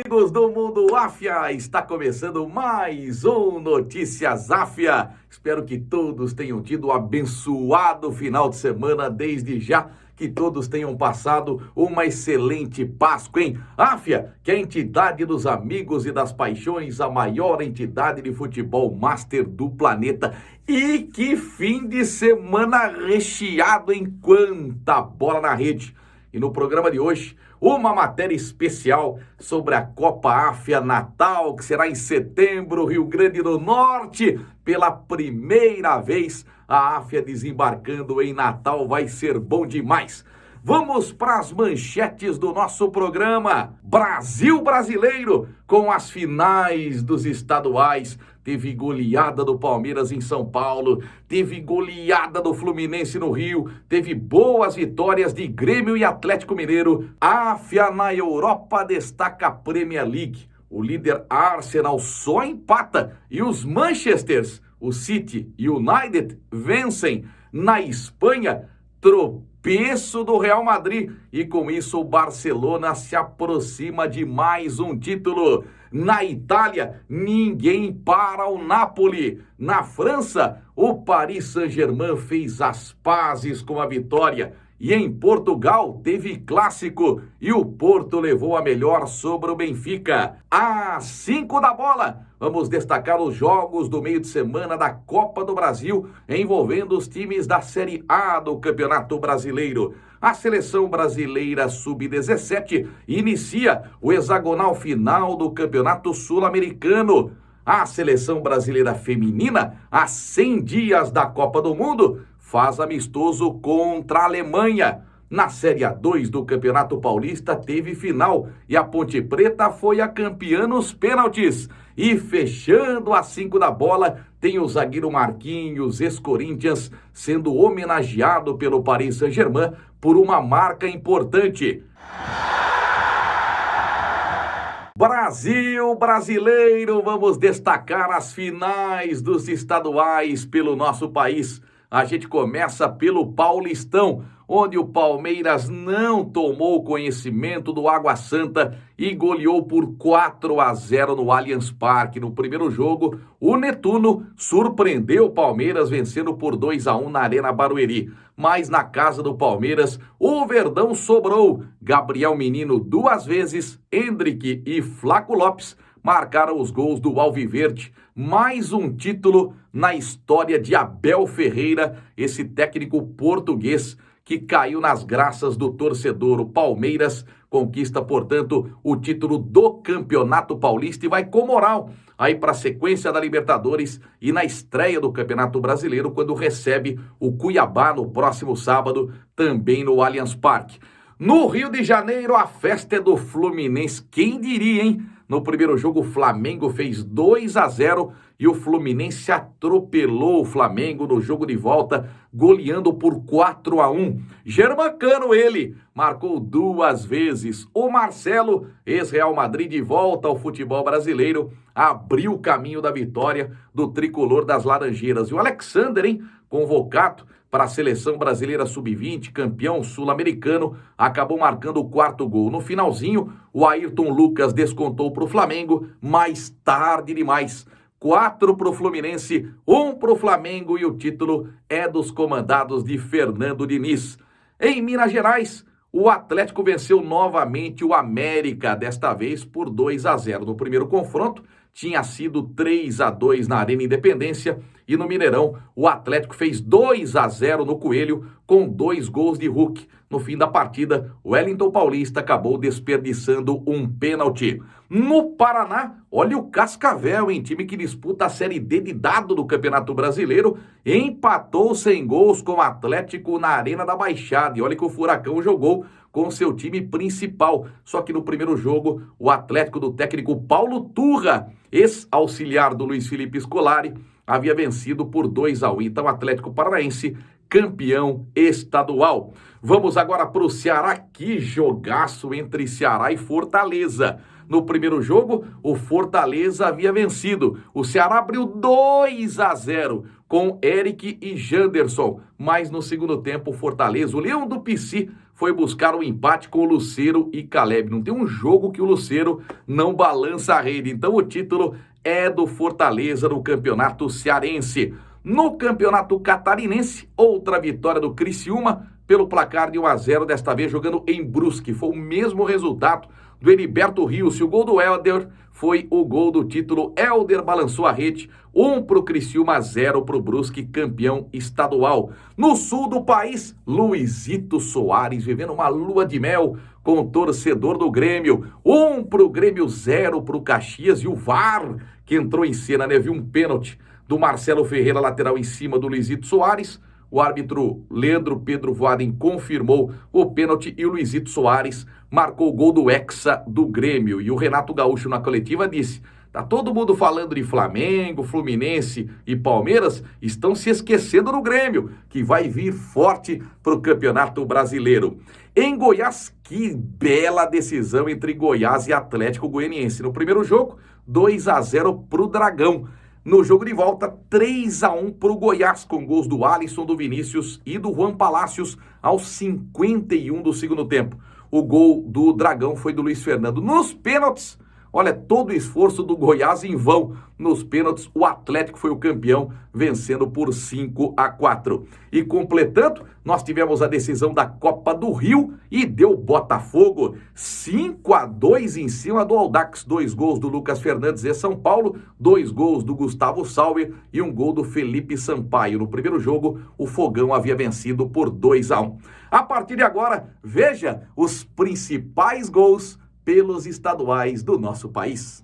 Amigos do Mundo Áfia, está começando mais um Notícias Áfia. Espero que todos tenham tido um abençoado final de semana, desde já que todos tenham passado uma excelente Páscoa, hein? Áfia, que é a entidade dos amigos e das paixões, a maior entidade de futebol master do planeta. E que fim de semana recheado, em quanta bola na rede. E no programa de hoje, uma matéria especial sobre a Copa Áfia Natal, que será em setembro, Rio Grande do Norte. Pela primeira vez, a Áfia desembarcando em Natal, vai ser bom demais. Vamos para as manchetes do nosso programa. Brasil brasileiro, com as finais dos estaduais. Teve goleada do Palmeiras em São Paulo, teve goleada do Fluminense no Rio, teve boas vitórias de Grêmio e Atlético Mineiro. A Áfia na Europa destaca a Premier League. O líder Arsenal só empata e os Manchesters, o City e o United, vencem. Na Espanha, tropeço do Real Madrid e com isso o Barcelona se aproxima de mais um título. Na Itália, ninguém para o Napoli. Na França, o Paris Saint-Germain fez as pazes com a vitória. E em Portugal, teve clássico e o Porto levou a melhor sobre o Benfica. Às 5 da bola, vamos destacar os jogos do meio de semana da Copa do Brasil, envolvendo os times da Série A do Campeonato Brasileiro. A seleção brasileira sub-17 inicia o hexagonal final do Campeonato Sul-Americano. A seleção brasileira feminina, a 100 dias da Copa do Mundo, faz amistoso contra a Alemanha. Na Série A2 do Campeonato Paulista teve final e a Ponte Preta foi a campeã nos pênaltis. E fechando às 5 da bola, tem o zagueiro Marquinhos, ex-Corinthians, sendo homenageado pelo Paris Saint-Germain por uma marca importante. Brasil brasileiro, vamos destacar as finais dos estaduais pelo nosso país. A gente começa pelo Paulistão, onde o Palmeiras não tomou conhecimento do Água Santa e goleou por 4-0 no Allianz Parque. No primeiro jogo, o Netuno surpreendeu o Palmeiras vencendo por 2-1 na Arena Barueri. Mas na casa do Palmeiras, o Verdão sobrou. Gabriel Menino 2 vezes, Hendrick e Flaco Lopes marcaram os gols do Alviverde. Mais um título na história de Abel Ferreira, esse técnico português que caiu nas graças do torcedor. O Palmeiras conquista, portanto, o título do Campeonato Paulista e vai com moral aí para a sequência da Libertadores e na estreia do Campeonato Brasileiro, quando recebe o Cuiabá no próximo sábado, também no Allianz Parque. No Rio de Janeiro, a festa é do Fluminense. Quem diria, hein? No primeiro jogo, o Flamengo fez 2-0 e o Fluminense atropelou o Flamengo no jogo de volta, goleando por 4-1. Germancano, ele, marcou 2 vezes. O Marcelo, ex-Real Madrid, de volta ao futebol brasileiro, abriu o caminho da vitória do tricolor das Laranjeiras. E o Alexander, hein, convocado para a seleção brasileira sub-20, campeão sul-americano, acabou marcando o 4º gol. No finalzinho, o Ayrton Lucas descontou para o Flamengo, mais tarde demais. 4 para o Fluminense, 1 para o Flamengo e o título é dos comandados de Fernando Diniz. Em Minas Gerais, o Atlético venceu novamente o América, desta vez por 2-0. No primeiro confronto, tinha sido 3-2 na Arena Independência e no Mineirão o Atlético fez 2-0 no Coelho com 2 gols de Hulk. No fim da partida, o Wellington Paulista acabou desperdiçando um pênalti. No Paraná, olha o Cascavel, em time que disputa a Série D de dado do Campeonato Brasileiro, empatou sem gols com o Atlético na Arena da Baixada. E olha que o Furacão jogou com seu time principal. Só que no primeiro jogo, o Atlético do técnico Paulo Turra, ex-auxiliar do Luiz Felipe Scolari, havia vencido por 2-1. Então, o Atlético Paranaense, campeão estadual. Vamos agora para o Ceará. Que jogaço entre Ceará e Fortaleza. No primeiro jogo, o Fortaleza havia vencido. O Ceará abriu 2-0 com Eric e Janderson. Mas no segundo tempo, o Fortaleza, o Leão do Pici, foi buscar o empate com o Lucero e Caleb. Não tem um jogo que o Lucero não balança a rede. Então o título é do Fortaleza no Campeonato Cearense. No Campeonato Catarinense, outra vitória do Criciúma pelo placar de 1-0, desta vez jogando em Brusque. Foi o mesmo resultado do Heriberto Rios. O gol do Helder foi o gol do título. Helder balançou a rede, 1 para o Criciúma, 0 para o Brusque, campeão estadual. No sul do país, Luizito Soares vivendo uma lua de mel com o torcedor do Grêmio. 1 para o Grêmio, 0 para o Caxias. E o VAR, que entrou em cena, né? Viu um pênalti do Marcelo Ferreira, lateral em cima do Luizito Soares. O árbitro Leandro Pedro Voaden confirmou o pênalti e o Luizito Soares marcou o gol do Hexa do Grêmio. E o Renato Gaúcho na coletiva disse: tá todo mundo falando de Flamengo, Fluminense e Palmeiras, estão se esquecendo do Grêmio, que vai vir forte para o Campeonato Brasileiro. Em Goiás, que bela decisão entre Goiás e Atlético Goianiense. No primeiro jogo, 2-0 para o Dragão. No jogo de volta, 3-1 para o Goiás, com gols do Alisson, do Vinícius e do Juan Palacios aos 51 do segundo tempo. O gol do Dragão foi do Luiz Fernando. Nos pênaltis, olha, todo o esforço do Goiás em vão. Nos pênaltis, o Atlético foi o campeão, vencendo por 5-4. E completando, nós tivemos a decisão da Copa do Rio e deu Botafogo 5-2 em cima do Audax. 2 gols do Lucas Fernandes e São Paulo, 2 gols do Gustavo Sauer e 1 gol do Felipe Sampaio. No primeiro jogo, o Fogão havia vencido por 2-1. A partir de agora, veja os principais gols pelos estaduais do nosso país.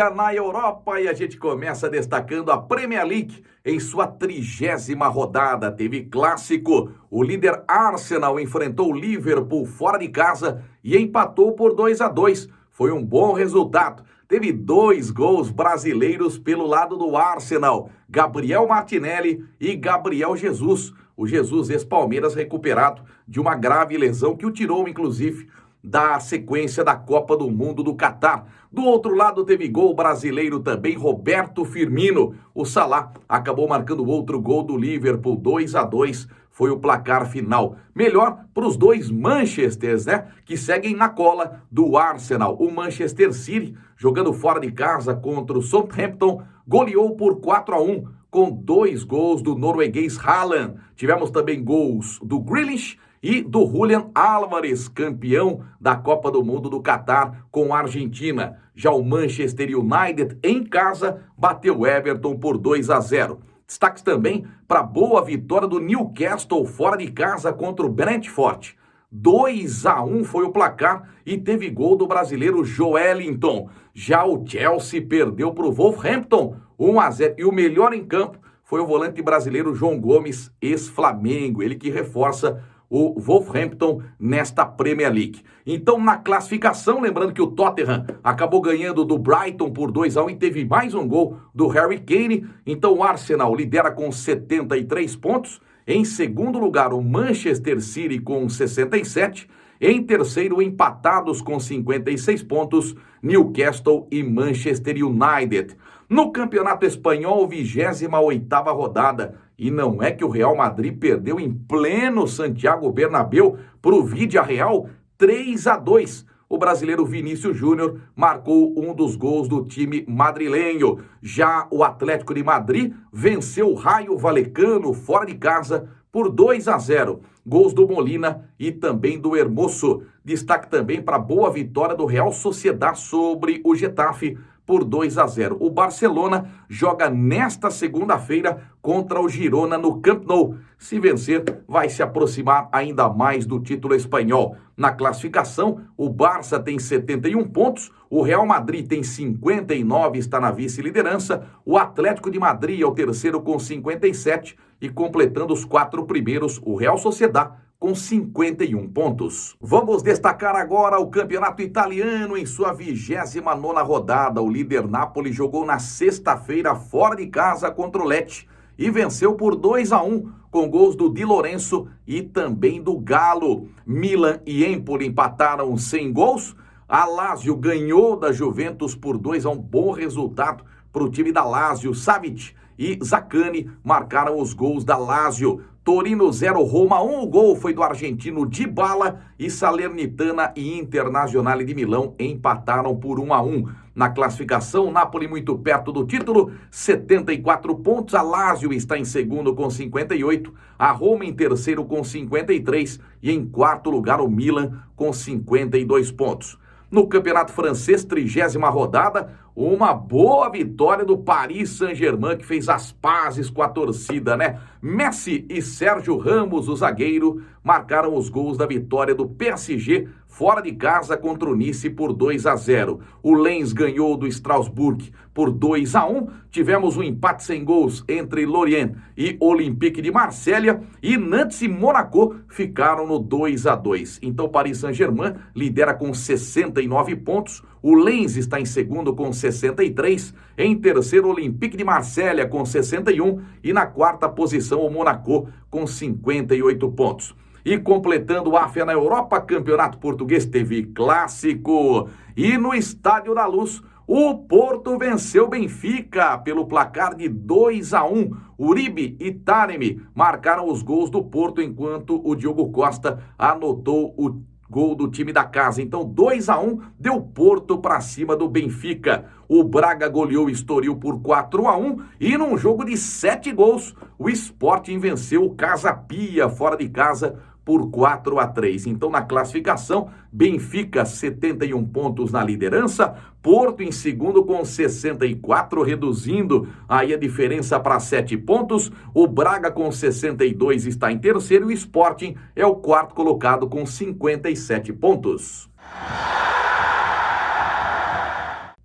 dia na Europa e a gente começa destacando a Premier League em sua 30ª rodada. Teve clássico, o líder Arsenal enfrentou o Liverpool fora de casa e empatou por 2-2. Foi um bom resultado. Teve 2 gols brasileiros pelo lado do Arsenal, Gabriel Martinelli e Gabriel Jesus. O Jesus, ex-Palmeiras, recuperado de uma grave lesão que o tirou, inclusive, da sequência da Copa do Mundo do Catar. Do outro lado teve gol brasileiro também, Roberto Firmino. O Salah acabou marcando outro gol do Liverpool, 2-2. Foi o placar final. Melhor para os 2 Manchesters, né? Que seguem na cola do Arsenal. O Manchester City, jogando fora de casa contra o Southampton, goleou por 4-1, com 2 gols do norueguês Haaland. Tivemos também gols do Grealish e do Julian Álvares, campeão da Copa do Mundo do Catar com a Argentina. Já o Manchester United, em casa, bateu o Everton por 2-0. Destaques também para a boa vitória do Newcastle fora de casa contra o Brentford. 2-1 foi o placar e teve gol do brasileiro Joelinton. Já o Chelsea perdeu para o Wolverhampton, 1-0. E o melhor em campo foi o volante brasileiro João Gomes, ex-Flamengo. Ele que reforça o Wolverhampton nesta Premier League. Então, na classificação, lembrando que o Tottenham acabou ganhando do Brighton por 2-1 e teve mais um gol do Harry Kane. Então, o Arsenal lidera com 73 pontos. Em segundo lugar, o Manchester City com 67. Em terceiro, empatados com 56 pontos, Newcastle e Manchester United. No Campeonato Espanhol, 28ª rodada. E não é que o Real Madrid perdeu em pleno Santiago Bernabéu para o Villarreal 3-2. O brasileiro Vinícius Júnior marcou um dos gols do time madrilenho. Já o Atlético de Madrid venceu o Rayo Vallecano fora de casa por 2-0. Gols do Molina e também do Hermoso. Destaque também para a boa vitória do Real Sociedad sobre o Getafe por 2-0. O Barcelona joga nesta segunda-feira contra o Girona no Camp Nou. Se vencer, vai se aproximar ainda mais do título espanhol. Na classificação, o Barça tem 71 pontos, o Real Madrid tem 59, está na vice-liderança, o Atlético de Madrid é o terceiro com 57 e completando os 4 primeiros, o Real Sociedad com 51 pontos. Vamos destacar agora o campeonato italiano em sua 29ª rodada. O líder Napoli jogou na sexta-feira fora de casa contra o Lecce e venceu por 2-1 com gols do Di Lorenzo e também do Galo. Milan e Empoli empataram sem gols. A Lazio ganhou da Juventus por 2-1, bom resultado para o time da Lazio. Savic e Zaccani marcaram os gols da Lazio. Torino 0, Roma 1, o gol foi do argentino Dybala e Salernitana e Internazionale de Milão empataram por 1-1. Na classificação, Napoli muito perto do título, 74 pontos, a Lazio está em segundo com 58, a Roma em terceiro com 53 e em quarto lugar o Milan com 52 pontos. No Campeonato Francês, 30ª rodada, uma boa vitória do Paris Saint-Germain, que fez as pazes com a torcida, né? Messi e Sérgio Ramos, o zagueiro, marcaram os gols da vitória do PSG fora de casa contra o Nice por 2-0. O Lens ganhou do Strasbourg por 2-1. Tivemos um empate sem gols entre Lorient e Olympique de Marselha e Nantes e Monaco ficaram no 2-2. Então Paris Saint-Germain lidera com 69 pontos. O Lens está em segundo com 63, em terceiro o Olympique de Marselha com 61 e na quarta posição o Monaco com 58 pontos. E completando a AFA na Europa, Campeonato Português teve clássico. E no Estádio da Luz, o Porto venceu o Benfica pelo placar de 2-1. Uribe e Taremi marcaram os gols do Porto, enquanto o Diogo Costa anotou o gol do time da casa. Então 2-1 deu Porto para cima do Benfica. O Braga goleou o Estoril por 4-1 e num jogo de 7 gols, o Sporting venceu o Casa Pia fora de casa por 4-3. Então, na classificação, Benfica 71 pontos na liderança, Porto em segundo com 64, reduzindo aí a diferença para 7 pontos. O Braga com 62 está em terceiro e o Sporting é o quarto colocado com 57 pontos.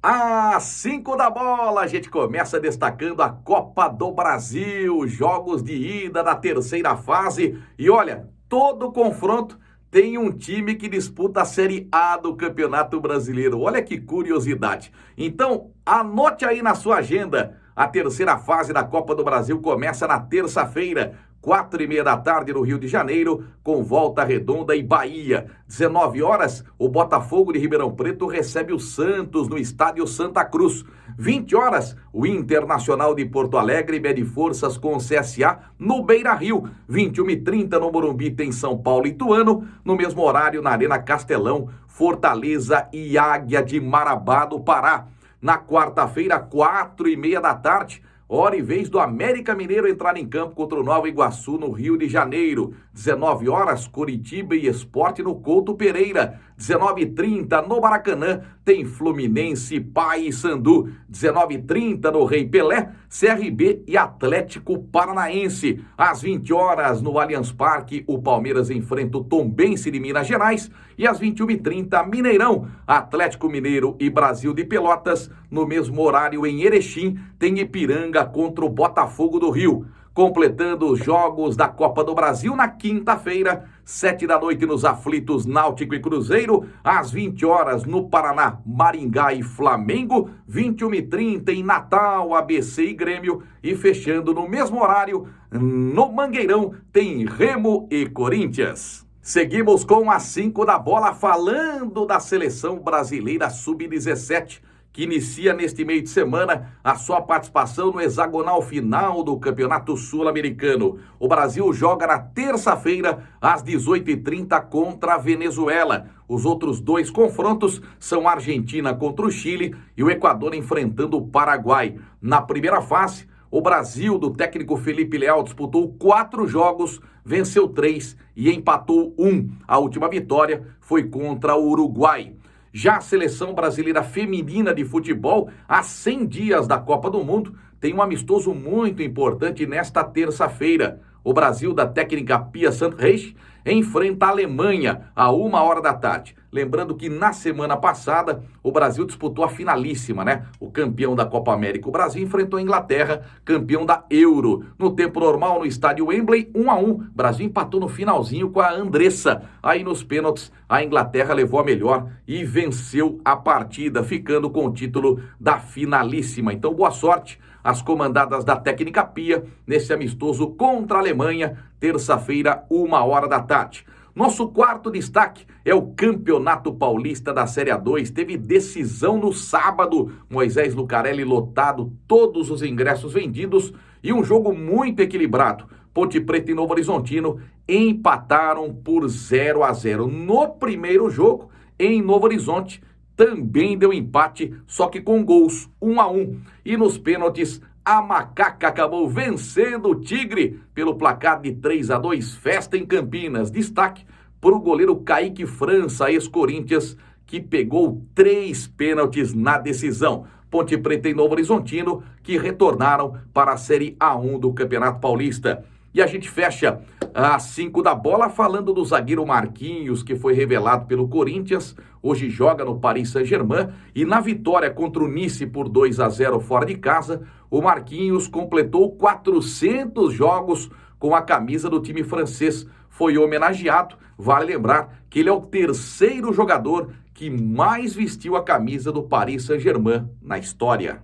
Às 5 da bola, a gente começa destacando a Copa do Brasil, jogos de ida da terceira fase. E olha, todo confronto tem um time que disputa a Série A do Campeonato Brasileiro. Olha que curiosidade. Então, anote aí na sua agenda. A terceira fase da Copa do Brasil começa na terça-feira, 4h30 da tarde no Rio de Janeiro, com Volta Redonda e Bahia. 19 horas, o Botafogo de Ribeirão Preto recebe o Santos no Estádio Santa Cruz. 20 horas, o Internacional de Porto Alegre mede forças com o CSA no Beira-Rio. 21h30 no Morumbi tem São Paulo e Ituano. No mesmo horário, na Arena Castelão, Fortaleza e Águia de Marabá do Pará. Na quarta-feira, 4h30 da tarde, hora e vez do América Mineiro entrar em campo contra o Nova Iguaçu no Rio de Janeiro. 19 horas, Coritiba e Sport no Couto Pereira. 19h30 no Maracanã tem Fluminense, Paysandu. 19h30 no Rei Pelé, CRB e Atlético Paranaense. Às 20 horas no Allianz Parque, o Palmeiras enfrenta o Tombense de Minas Gerais. E às 21h30, Mineirão, Atlético Mineiro e Brasil de Pelotas. No mesmo horário em Erechim, tem Ipiranga contra o Botafogo do Rio. Completando os jogos da Copa do Brasil na quinta-feira, 7 da noite nos aflitos Náutico e Cruzeiro, às 20 horas no Paraná, Maringá e Flamengo, 21h30 em Natal, ABC e Grêmio, e fechando no mesmo horário, no Mangueirão, tem Remo e Corinthians. Seguimos com as 5 da bola, falando da seleção brasileira sub-17, que inicia neste meio de semana a sua participação no hexagonal final do Campeonato Sul-Americano. O Brasil joga na terça-feira, às 18h30, contra a Venezuela. Os outros dois confrontos são a Argentina contra o Chile e o Equador enfrentando o Paraguai. Na primeira fase, o Brasil, do técnico Felipe Leal, disputou 4 jogos, venceu 3 e empatou 1. A última vitória foi contra o Uruguai. Já a seleção brasileira feminina de futebol, há 100 dias da Copa do Mundo, tem um amistoso muito importante nesta terça-feira. O Brasil, da técnica Pia Sandhage, enfrenta a Alemanha a 1h da tarde. Lembrando que na semana passada o Brasil disputou a finalíssima, né? O campeão da Copa América, o Brasil, enfrentou a Inglaterra, campeão da Euro. No tempo normal, no estádio Wembley, 1-1. O Brasil empatou no finalzinho com a Andressa. Aí nos pênaltis, a Inglaterra levou a melhor e venceu a partida, ficando com o título da finalíssima. Então, boa sorte às comandadas da técnica Pia nesse amistoso contra a Alemanha, terça-feira, 1h da tarde. Nosso quarto destaque é o Campeonato Paulista da Série A2. Teve decisão no sábado. Moisés Lucarelli lotado, todos os ingressos vendidos e um jogo muito equilibrado. Ponte Preta e Novo Horizontino empataram por 0-0. No primeiro jogo, em Novo Horizonte, também deu empate, só que com gols, 1-1. E nos pênaltis, a Macaca acabou vencendo o Tigre pelo placar de 3-2, festa em Campinas. Destaque para o goleiro Kaique França, ex-Corinthians, que pegou 3 pênaltis na decisão. Ponte Preta e Novo Horizontino, que retornaram para a Série A1 do Campeonato Paulista. E a gente fecha às 5 da bola falando do zagueiro Marquinhos, que foi revelado pelo Corinthians. Hoje joga no Paris Saint-Germain. E na vitória contra o Nice por 2-0 fora de casa, o Marquinhos completou 400 jogos com a camisa do time francês. Foi homenageado. Vale lembrar que ele é o terceiro jogador que mais vestiu a camisa do Paris Saint-Germain na história.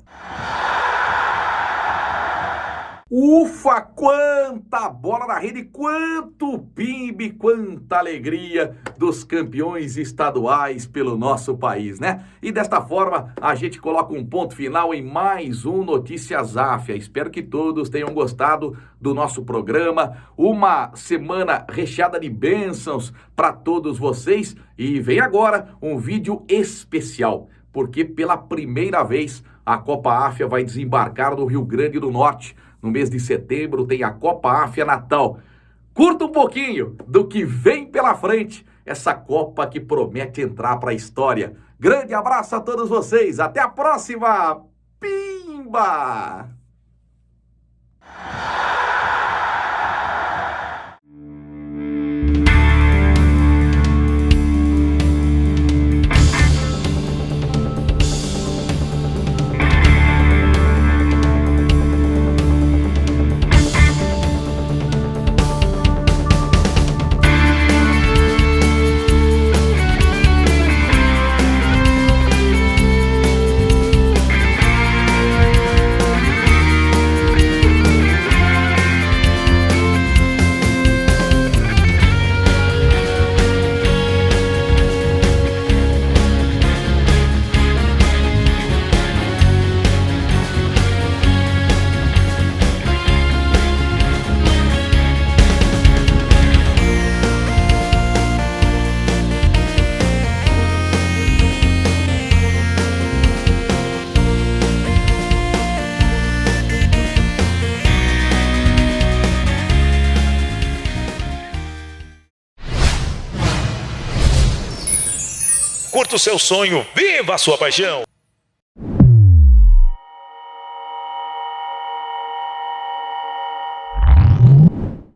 Ufa, quanta bola na rede, quanto PIB, quanta alegria dos campeões estaduais pelo nosso país, né? E desta forma, a gente coloca um ponto final em mais um Notícias Áfia. Espero que todos tenham gostado do nosso programa. Uma semana recheada de bênçãos para todos vocês. E vem agora um vídeo especial, porque pela primeira vez a Copa Áfia vai desembarcar no Rio Grande do Norte. No mês de setembro tem a Copa Áfia Natal. Curta um pouquinho do que vem pela frente, essa Copa que promete entrar para a história. Grande abraço a todos vocês, até a próxima! Pimba! curta o seu sonho, viva a sua paixão.